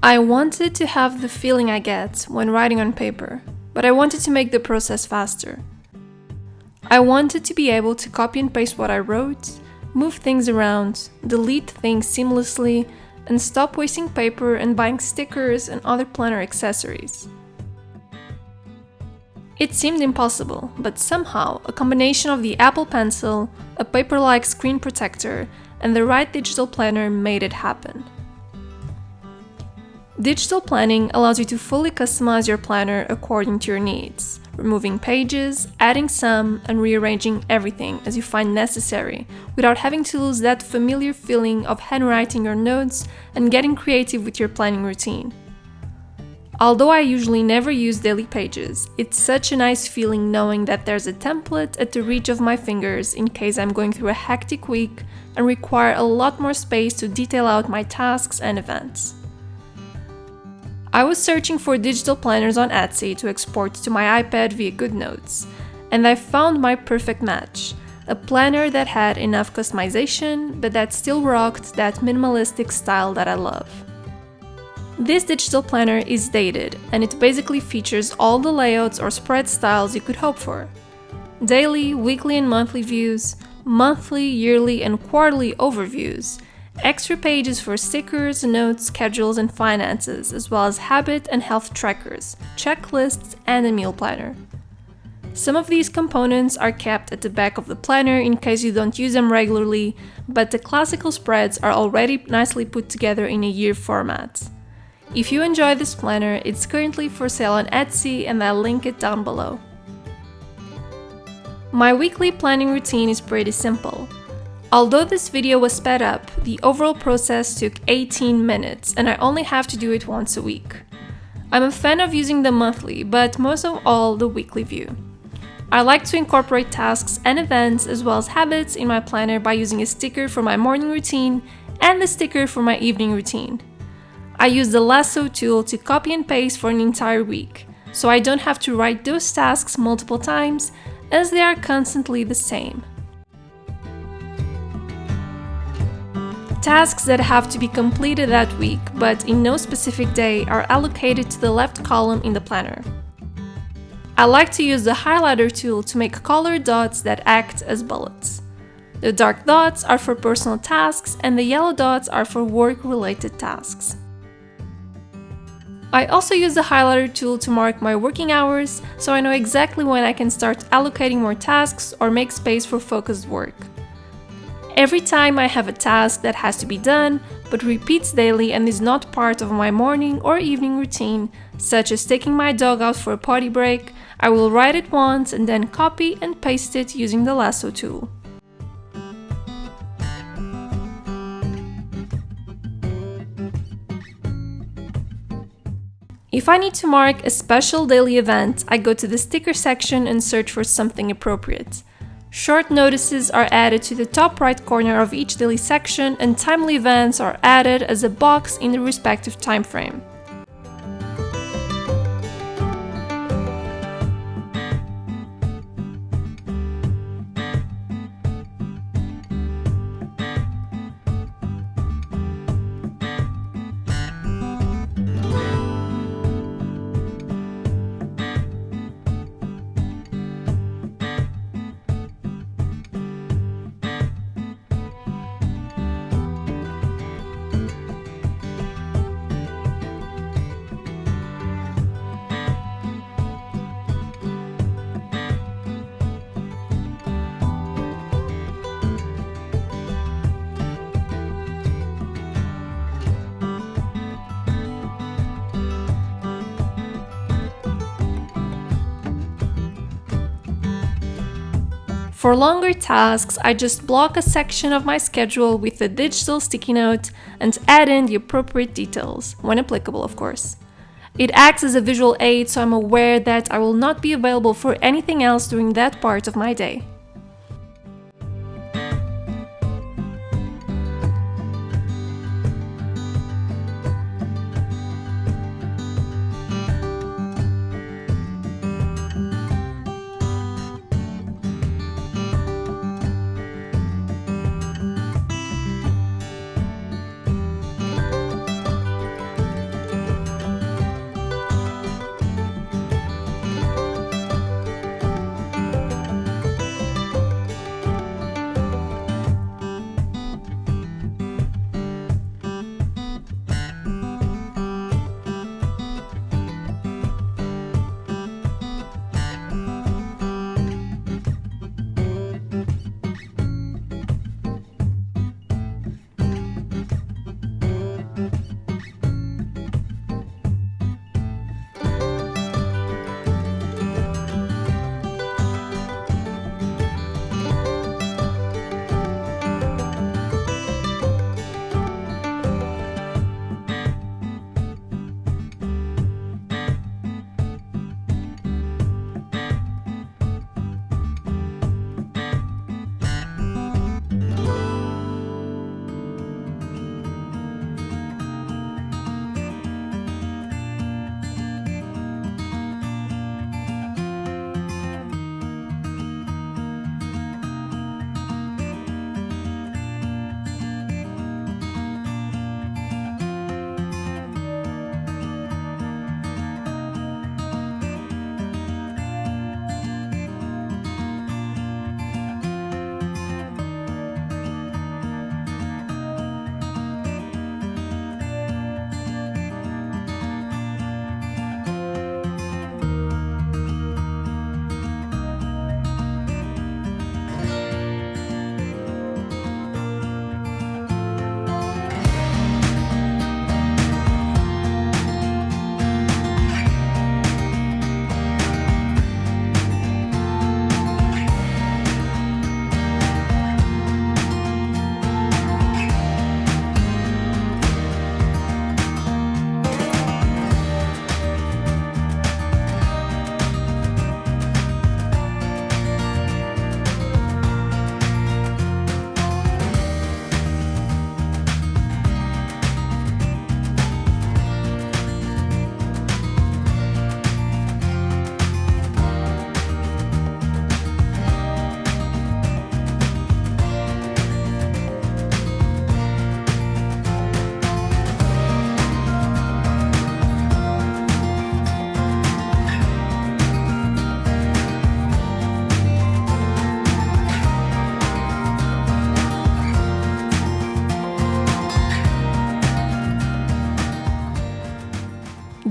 I wanted to have the feeling I get when writing on paper, but I wanted to make the process faster. I wanted to be able to copy and paste what I wrote, move things around, delete things seamlessly, and stop wasting paper and buying stickers and other planner accessories. It seemed impossible, but somehow a combination of the Apple Pencil, a paper-like screen protector, and the right digital planner made it happen. Digital planning allows you to fully customize your planner according to your needs, removing pages, adding some, and rearranging everything as you find necessary, without having to lose that familiar feeling of handwriting your notes and getting creative with your planning routine. Although I usually never use daily pages, it's such a nice feeling knowing that there's a template at the reach of my fingers in case I'm going through a hectic week and require a lot more space to detail out my tasks and events. I was searching for digital planners on Etsy to export to my iPad via GoodNotes, and I found my perfect match, a planner that had enough customization, but that still rocked that minimalistic style that I love. This digital planner is dated, and it basically features all the layouts or spread styles you could hope for. Daily, weekly and monthly views, monthly, yearly and quarterly overviews, extra pages for stickers, notes, schedules, and finances, as well as habit and health trackers, checklists, and a meal planner. Some of these components are kept at the back of the planner in case you don't use them regularly, but the classical spreads are already nicely put together in a year format. If you enjoy this planner, it's currently for sale on Etsy and I'll link it down below. My weekly planning routine is pretty simple. Although this video was sped up, the overall process took 18 minutes and I only have to do it once a week. I'm a fan of using the monthly, but most of all the weekly view. I like to incorporate tasks and events as well as habits in my planner by using a sticker for my morning routine and a sticker for my evening routine. I use the lasso tool to copy and paste for an entire week, so I don't have to write those tasks multiple times as they are constantly the same. Tasks that have to be completed that week, but in no specific day, are allocated to the left column in the planner. I like to use the highlighter tool to make colored dots that act as bullets. The dark dots are for personal tasks and the yellow dots are for work-related tasks. I also use the highlighter tool to mark my working hours, so I know exactly when I can start allocating more tasks or make space for focused work. Every time I have a task that has to be done, but repeats daily and is not part of my morning or evening routine, such as taking my dog out for a potty break, I will write it once and then copy and paste it using the lasso tool. If I need to mark a special daily event, I go to the sticker section and search for something appropriate. Short notices are added to the top right corner of each daily section and timely events are added as a box in the respective time frame. For longer tasks, I just block a section of my schedule with a digital sticky note and add in the appropriate details, when applicable of course. It acts as a visual aid, so I'm aware that I will not be available for anything else during that part of my day.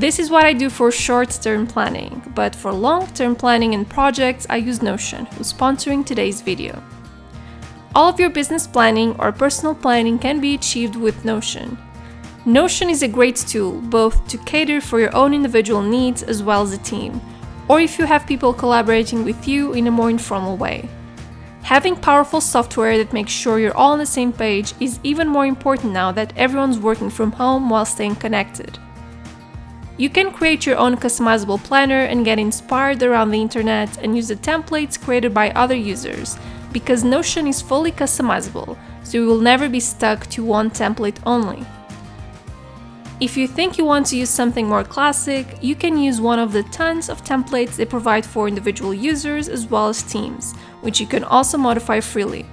This is what I do for short-term planning, but for long-term planning and projects, I use Notion, who's sponsoring today's video. All of your business planning or personal planning can be achieved with Notion. Notion is a great tool, both to cater for your own individual needs as well as a team, or if you have people collaborating with you in a more informal way. Having powerful software that makes sure you're all on the same page is even more important now that everyone's working from home while staying connected. You can create your own customizable planner and get inspired around the internet and use the templates created by other users, because Notion is fully customizable, so you will never be stuck to one template only. If you think you want to use something more classic, you can use one of the tons of templates they provide for individual users as well as teams, which you can also modify freely.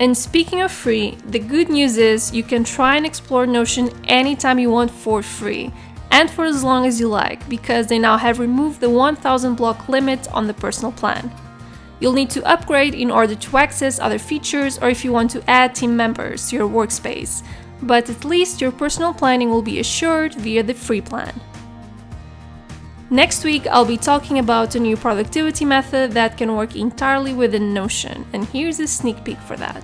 And speaking of free, the good news is you can try and explore Notion anytime you want for free, and for as long as you like, because they now have removed the 1000 block limit on the personal plan. You'll need to upgrade in order to access other features or if you want to add team members to your workspace, but at least your personal planning will be assured via the free plan. Next week, I'll be talking about a new productivity method that can work entirely within Notion, and here's a sneak peek for that.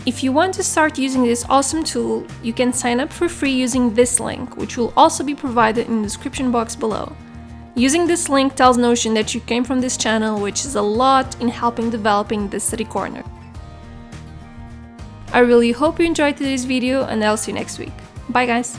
If you want to start using this awesome tool, you can sign up for free using this link, which will also be provided in the description box below. Using this link tells Notion that you came from this channel, which is a lot in helping developing this study corner. I really hope you enjoyed today's video, and I'll see you next week. Bye guys!